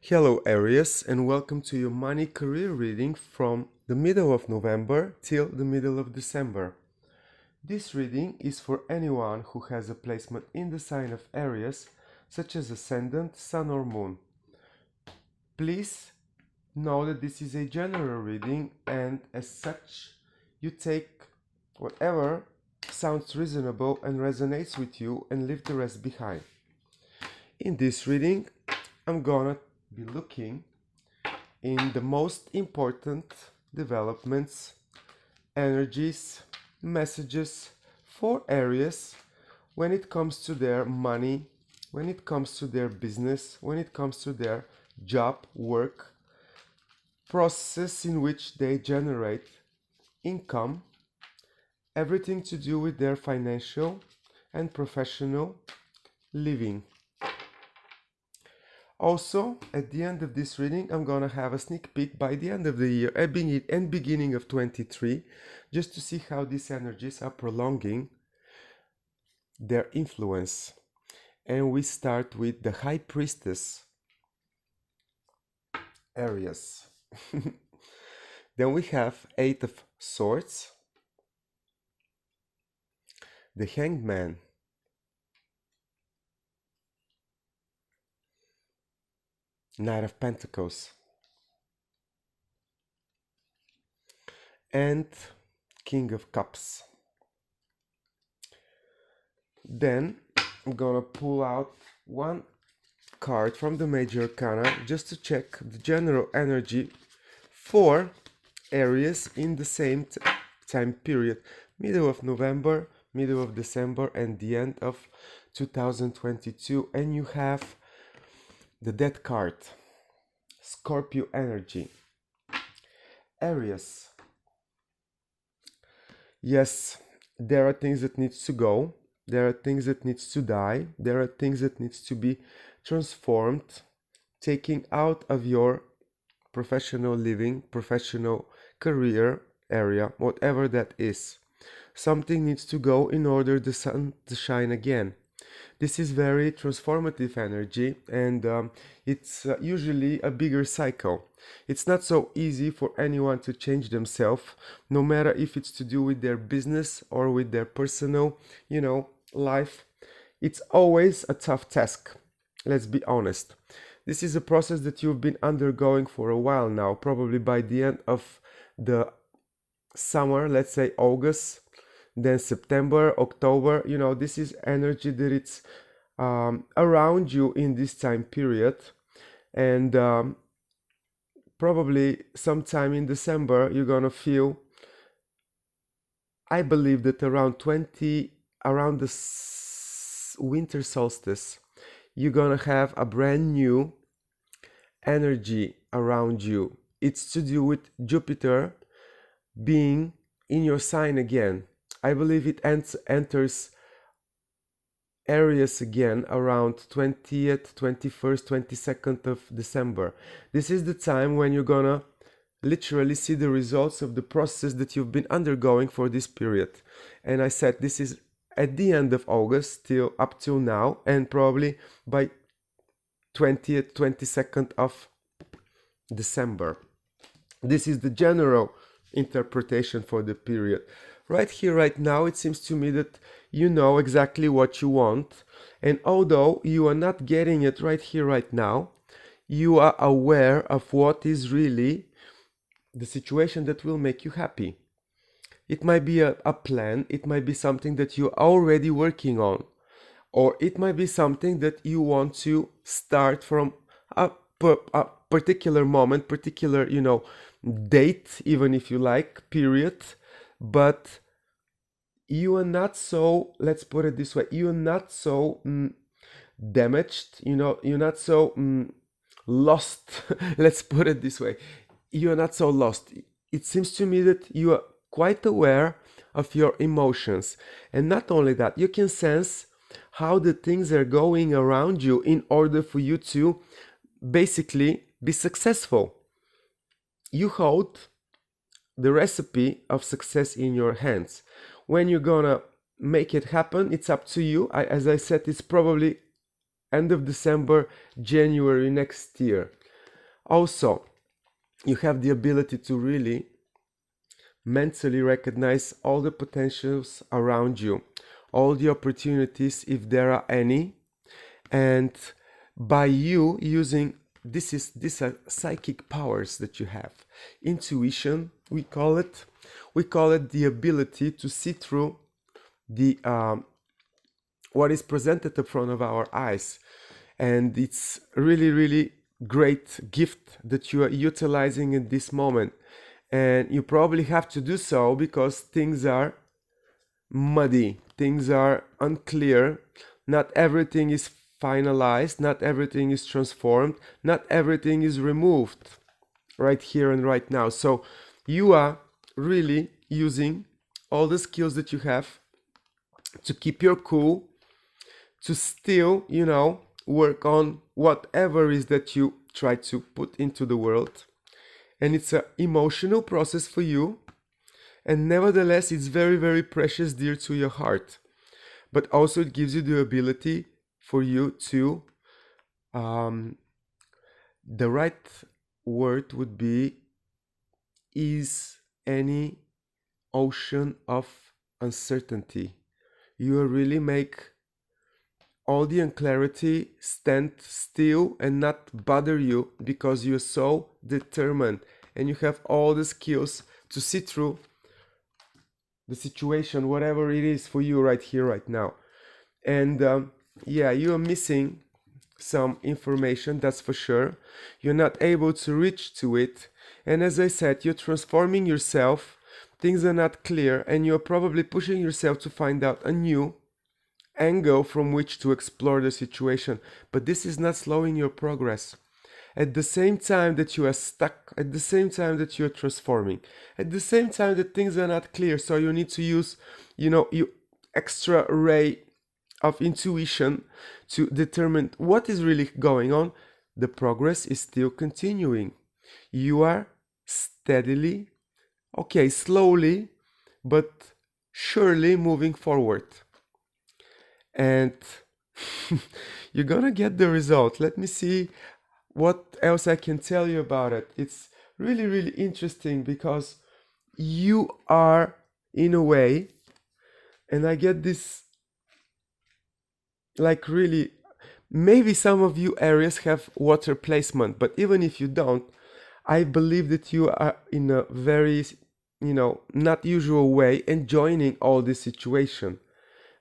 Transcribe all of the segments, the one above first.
Hello Aries, and welcome to your money career reading from the middle of November till the middle of December. This reading is for anyone who has a placement in the sign of Aries, such as Ascendant, Sun or Moon. Please know that this is a general reading, and as such you take whatever sounds reasonable and resonates with you and leave the rest behind. In this reading I'm gonna be looking in the most important developments, energies, messages for Aries when it comes to their money, when it comes to their business, when it comes to their job, work, process in which they generate income, everything to do with their financial and professional living. Also, at the end of this reading, I'm gonna have a sneak peek by the end of the year and beginning of 23, just to see how these energies are prolonging their influence. And we start with the High Priestess, Aries. Then we have Eight of Swords, the Hanged Man, Knight of Pentacles, and King of Cups. Then I'm gonna pull out one card from the Major Arcana just to check the general energy for Aries in the same time period, middle of November, middle of December, and the end of 2022. And you have the Death card, Scorpio energy. Aries. Yes, there are things that needs to go. There are things that needs to die. There are things that needs to be transformed, taking out of your professional living, professional career area, whatever that is. Something needs to go in order the sun to shine again. This is very transformative energy, and it's usually a bigger cycle. It's not so easy for anyone to change themselves, no matter if it's to do with their business or with their personal, life. It's always a tough task. Let's be honest. This is a process that you've been undergoing for a while now, probably by the end of the summer, let's say August, then September, October. This is energy that it's around you in this time period, and probably sometime in December you're gonna feel, I believe that around the winter solstice, you're gonna have a brand new energy around you. It's to do with Jupiter being in your sign again. I believe it enters Aries again around 20th, 21st, 22nd of December. This is the time when you're gonna literally see the results of the process that you've been undergoing for this period. And I said this is at the end of August till up till now, and probably by 20th, 22nd of December. This is the general interpretation for the period. Right here, right now, it seems to me that you know exactly what you want, and although you are not getting it right here, right now, you are aware of what is really the situation that will make you happy. It might be a plan, it might be something that you're already working on, or it might be something that you want to start from a particular moment, particular, date, even if you like, period. But you are not so, let's put it this way, you're not so damaged, you're not so lost. Let's put it this way, you're not so lost. It seems to me that you are quite aware of your emotions, and not only that, you can sense how the things are going around you in order for you to basically be successful. You hold the recipe of success in your hands. When you're gonna make it happen, it's up to you. As I said, it's probably end of December, January next year. Also, you have the ability to really mentally recognize all the potentials around you, all the opportunities if there are any, and by you using these are psychic powers that you have. Intuition, we call it the ability to see through the what is presented in front of our eyes. And it's really great gift that you are utilizing in this moment. And you probably have to do so because things are muddy, things are unclear, not everything is finalized, not everything is transformed, not everything is removed right here and right now. So you are really using all the skills that you have to keep your cool, to still, work on whatever is that you try to put into the world. And it's an emotional process for you, and nevertheless it's very precious, dear to your heart. But also it gives you the ability for you to the right word would be ease any ocean of uncertainty. You will really make all the unclarity stand still and not bother you, because you're so determined and you have all the skills to see through the situation, whatever it is for you right here, right now. And yeah, you are missing some information, that's for sure. You're not able to reach to it. And as I said, you're transforming yourself. Things are not clear, and you're probably pushing yourself to find out a new angle from which to explore the situation. But this is not slowing your progress. At the same time that you are stuck, at the same time that you're transforming, at the same time that things are not clear, so you need to use, your extra ray of intuition to determine what is really going on. The progress is still continuing. You are steadily, slowly, but surely moving forward. And you're gonna get the result. Let me see what else I can tell you about it. It's really interesting because you are, in a way, and I get this, like, really, maybe some of you Aries have water placement, but even if you don't, I believe that you are in a very, not usual way enjoying all this situation.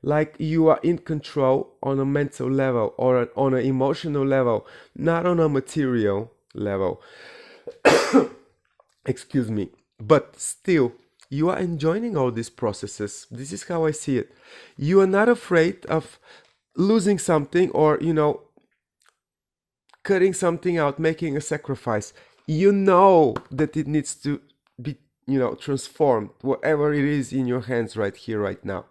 Like you are in control on a mental level or on an emotional level, not on a material level. Excuse me. But still, you are enjoying all these processes. This is how I see it. You are not afraid of losing something or, cutting something out, making a sacrifice. You know that it needs to be, transformed, whatever it is in your hands right here, right now.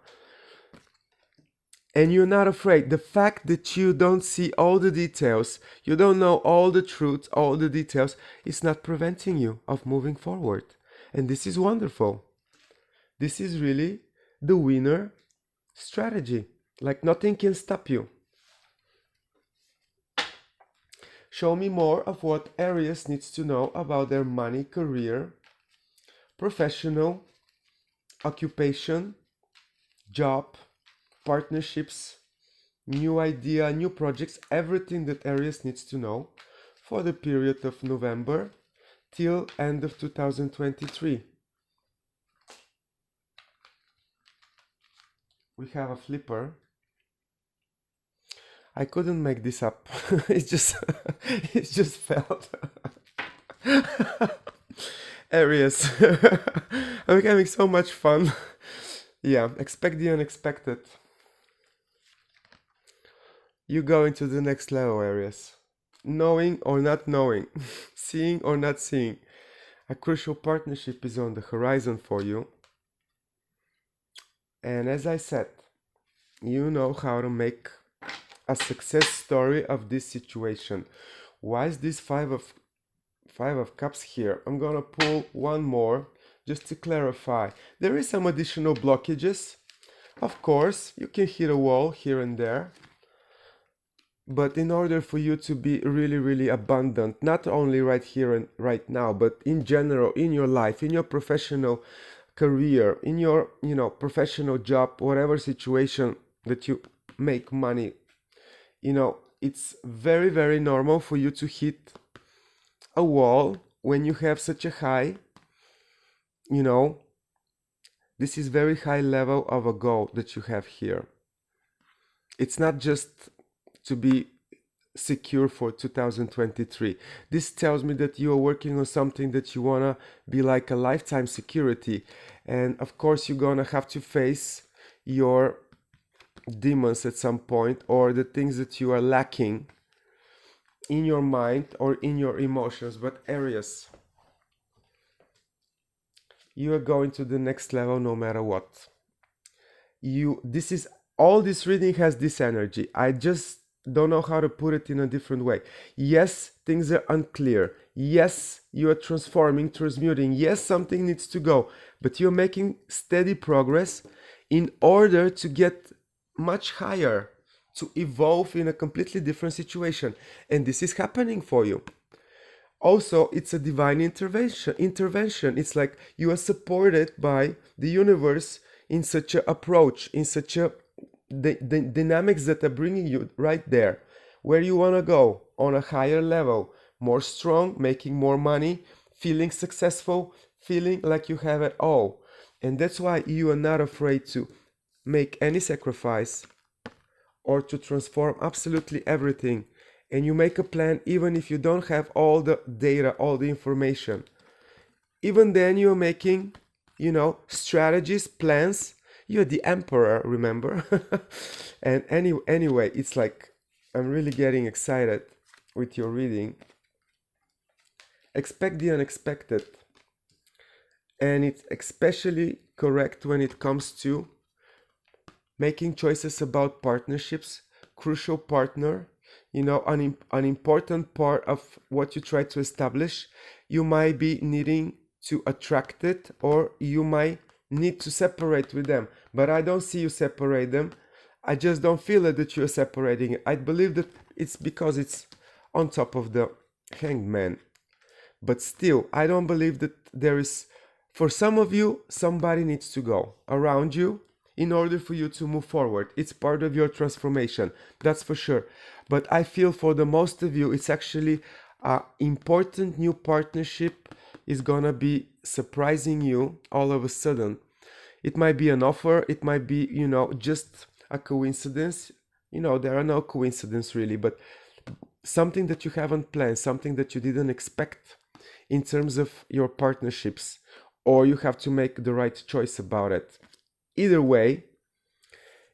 And you're not afraid. The fact that you don't see all the details, you don't know all the truth, all the details, is not preventing you of moving forward. And this is wonderful. This is really the winner strategy. Like nothing can stop you. Show me more of what Aries needs to know about their money, career, professional, occupation, job, partnerships, new idea, new projects, everything that Aries needs to know for the period of November till end of 2023. We have a flipper. I couldn't make this up. It just felt. Aries. I'm having so much fun. Yeah, expect the unexpected. You go into the next level, Aries. Knowing or not knowing, seeing or not seeing, a crucial partnership is on the horizon for you. And as I said, you know how to make a success story of this situation. Why is this Five of Cups here? I'm gonna pull one more just to clarify. There is some additional blockages. Of course, you can hit a wall here and there. But in order for you to be really, really abundant, not only right here and right now, but in general, in your life, in your professional career, in your, professional job, whatever situation that you make money, it's very, very normal for you to hit a wall when you have such a high, this is very high level of a goal that you have here. It's not just to be secure for 2023. This tells me that you are working on something that you want to be like a lifetime security. And of course, you're going to have to face your demons at some point, or the things that you are lacking in your mind or in your emotions. But Aries, you are going to the next level no matter what. All this reading has this energy. I just don't know how to put it in a different way. Yes, things are unclear. Yes, you are transforming, transmuting. Yes, something needs to go, but you're making steady progress in order to get much higher, to evolve in a completely different situation. And this is happening for you. Also, it's a divine intervention. It's like you are supported by the universe in such an approach, in such a the dynamics that are bringing you right there where you want to go, on a higher level, more strong, making more money, feeling successful, feeling like you have it all. And that's why you are not afraid to make any sacrifice or to transform absolutely everything. And you make a plan even if you don't have all the data, all the information. Even then you're making, strategies, plans. You're the emperor, remember? And anyway, it's like, I'm really getting excited with your reading. Expect the unexpected. And it's especially correct when it comes to making choices about partnerships, crucial partner, an important part of what you try to establish. You might be needing to attract it, or you might need to separate with them, but I don't see you separate them. I just don't feel it that you're separating it. I believe that it's because it's on top of the Hanged Man, but still I don't believe that there is, for some of you, somebody needs to go around you in order for you to move forward. It's part of your transformation, that's for sure. But I feel for the most of you, it's actually an important new partnership is gonna be surprising you all of a sudden. It might be an offer, it might be, just a coincidence. There are no coincidences really, but something that you haven't planned, something that you didn't expect in terms of your partnerships, or you have to make the right choice about it. Either way,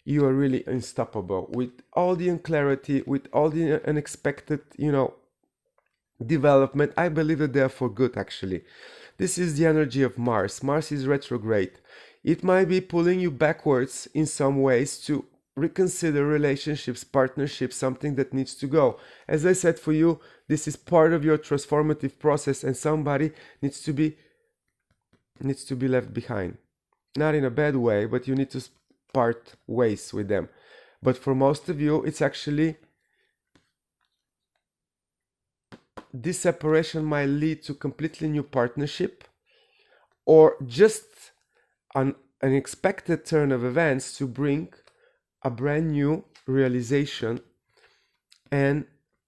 you are really unstoppable with all the unclarity, with all the unexpected, development. I believe that they are for good, actually. This is the energy of Mars. Mars is retrograde. It might be pulling you backwards in some ways to reconsider relationships, partnerships, something that needs to go. As I said, for you, this is part of your transformative process, and somebody needs to be left behind. Not in a bad way, but you need to part ways with them. But for most of you, it's actually, this separation might lead to completely new partnership, or just an unexpected turn of events to bring a brand new realization and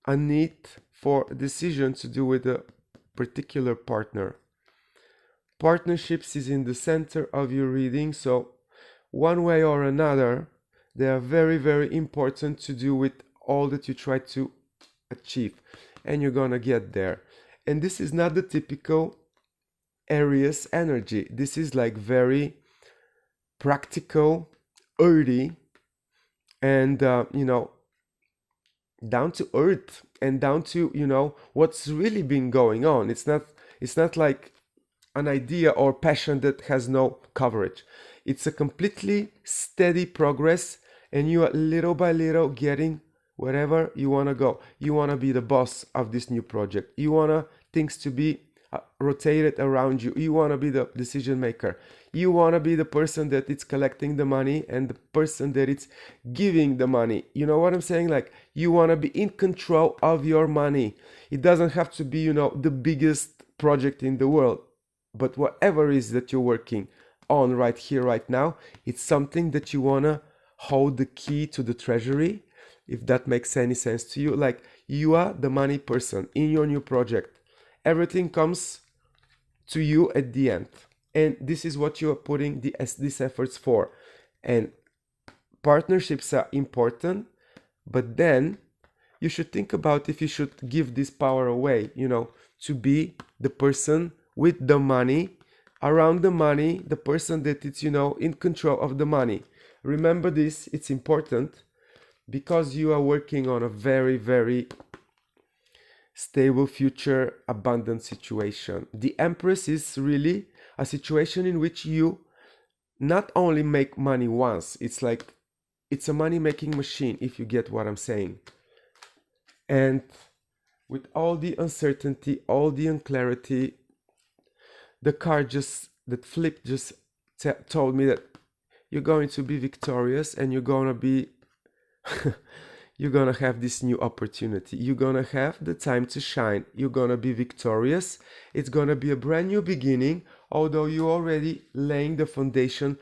a need for a decision to do with a particular partner. Partnerships is in the center of your reading, so one way or another, they are very, very important to do with all that you try to achieve, and you're gonna get there. And this is not the typical Aries energy. This is like very practical, earthy, and down to earth, and down to what's really been going on. It's not like an idea or passion that has no coverage. It's a completely steady progress, and you are little by little getting wherever you want to go. You want to be the boss of this new project. You want things to be rotated around you. You want to be the decision maker. You want to be the person that it's collecting the money and the person that it's giving the money. You know what I'm saying? Like, you want to be in control of your money. It doesn't have to be, the biggest project in the world, but whatever it is that you're working on right here, right now, it's something that you want to hold the key to the treasury, if that makes any sense to you. Like, you are the money person in your new project. Everything comes to you at the end. And this is what you are putting these efforts for. And partnerships are important, but then you should think about if you should give this power away, to be the person with the money, around the money, the person that it's, in control of the money. Remember this, it's important, because you are working on a very, very stable future, abundant situation. The Empress is really a situation in which you not only make money once, it's like, it's a money-making machine, if you get what I'm saying. And with all the uncertainty, all the unclarity, the card that flip just told me that you're going to be victorious, and you're gonna be you're gonna have this new opportunity. You're gonna have the time to shine. You're gonna be victorious. It's gonna be a brand new beginning, although you're already laying the foundation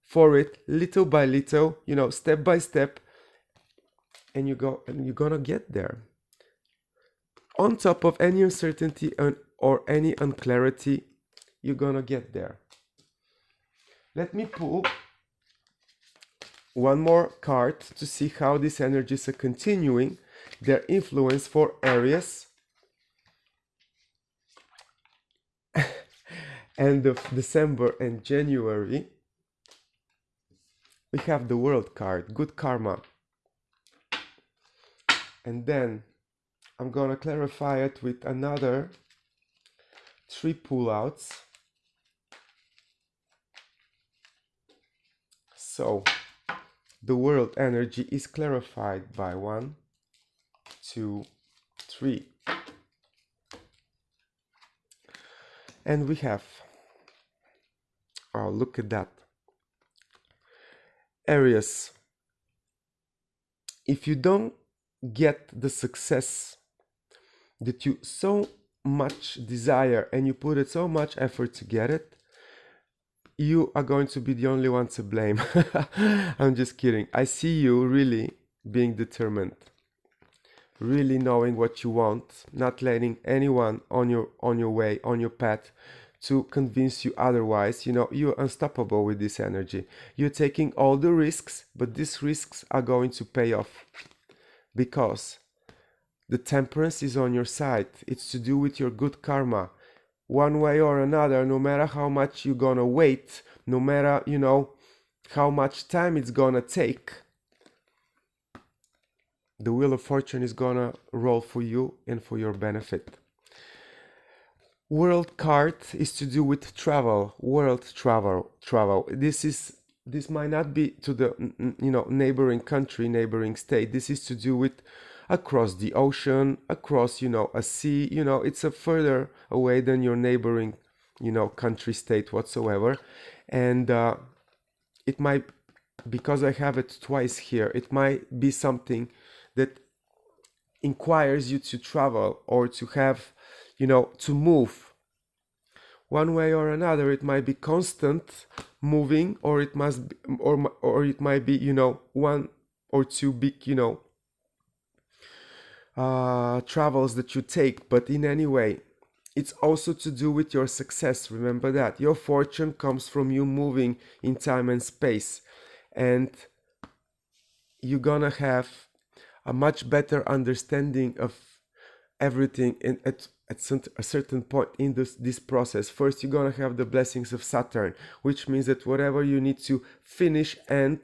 for it, little by little, step by step, and you're gonna get there. On top of any uncertainty or any unclarity, you're gonna get there. Let me pull one more card to see how these energies are continuing their influence for Aries. End of December and January, we have the World card, good karma. And then I'm gonna clarify it with another 3 pullouts. So the World energy is clarified by 1, 2, 3. And we have, oh, look at that. Aries, if you don't get the success that you so much desire and you put it so much effort to get it, you are going to be the only one to blame. I'm just kidding. I see you really being determined, really knowing what you want, not letting anyone on your way, on your path, to convince you otherwise. You're unstoppable with this energy. You're taking all the risks, but these risks are going to pay off, because the Temperance is on your side. It's to do with your good karma. One way or another, no matter how much you're gonna wait, no matter, how much time it's gonna take, the Wheel of Fortune is gonna roll for you and for your benefit. World card is to do with travel, world travel. This might not be to the, neighboring country, neighboring state. This is to do with across the ocean, across, a sea. It's a further away than your neighboring, country, state whatsoever. And it might, because I have it twice here, it might be something that inquires you to travel or to have, to move. One way or another, it might be constant moving, or it must be, or it might be, 1 or 2 big, travels that you take. But in any way, it's also to do with your success. Remember that your fortune comes from you moving in time and space, and you're gonna have a much better understanding of everything at a certain point in this process. First, you're gonna have the blessings of Saturn, which means that whatever you need to finish and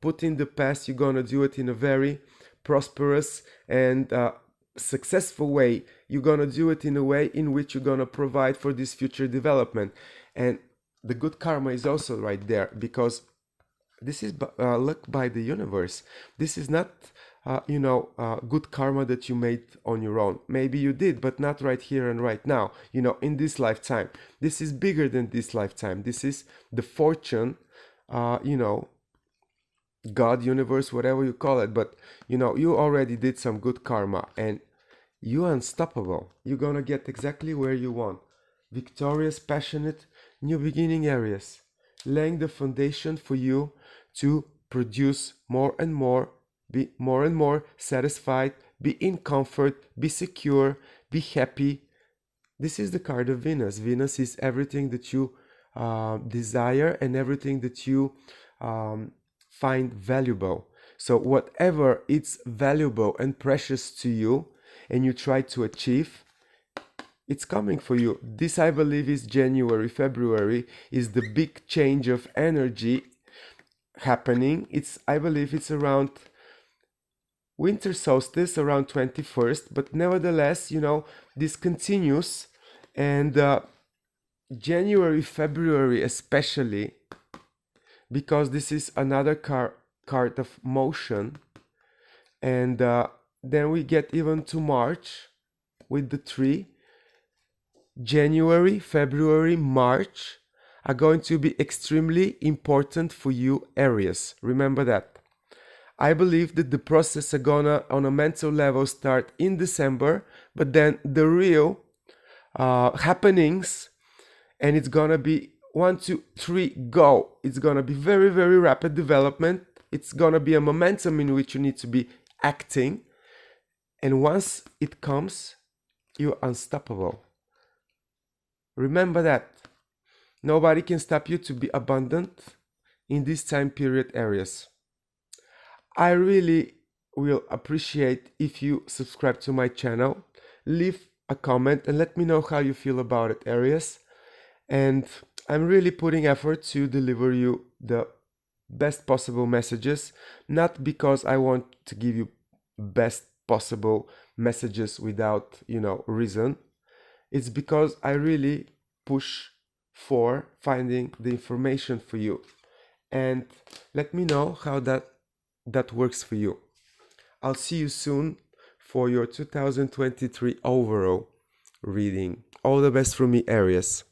put in the past, you're gonna do it in a very prosperous and successful way. You're gonna do it in a way in which you're gonna provide for this future development. And the good karma is also right there, because this is luck by the universe. This is not good karma that you made on your own. Maybe you did, but not right here and right now, in this lifetime. This is bigger than this lifetime. This is the fortune, God, universe, whatever you call it. But, you already did some good karma and you're unstoppable. You're gonna get exactly where you want. Victorious, passionate, new beginning Aries, laying the foundation for you to produce more and more, be more and more satisfied, be in comfort, be secure, be happy. This is the card of Venus. Venus is everything that you desire and everything that you find valuable. So whatever it's valuable and precious to you and you try to achieve, it's coming for you. This, I believe, is January, February, is the big change of energy happening. I believe it's around winter solstice, around 21st, but nevertheless, this continues. And January, February especially, because this is another card of motion. And then we get even to March with the tree. January, February, March are going to be extremely important for you, Aries. Remember that. I believe that the process are gonna, on a mental level, start in December, but then the real happenings, and it's gonna be 1, 2, 3, go. It's gonna be very, very rapid development. It's gonna be a momentum in which you need to be acting. And once it comes, you're unstoppable. Remember that. Nobody can stop you to be abundant in this time period, Aries. I really will appreciate if you subscribe to my channel, leave a comment and let me know how you feel about it, Aries. And I'm really putting effort to deliver you the best possible messages, not because I want to give you best possible messages without, reason. It's because I really push for finding the information for you. And let me know how that works for you. I'll see you soon for your 2023 overall reading. All the best from me, Aries.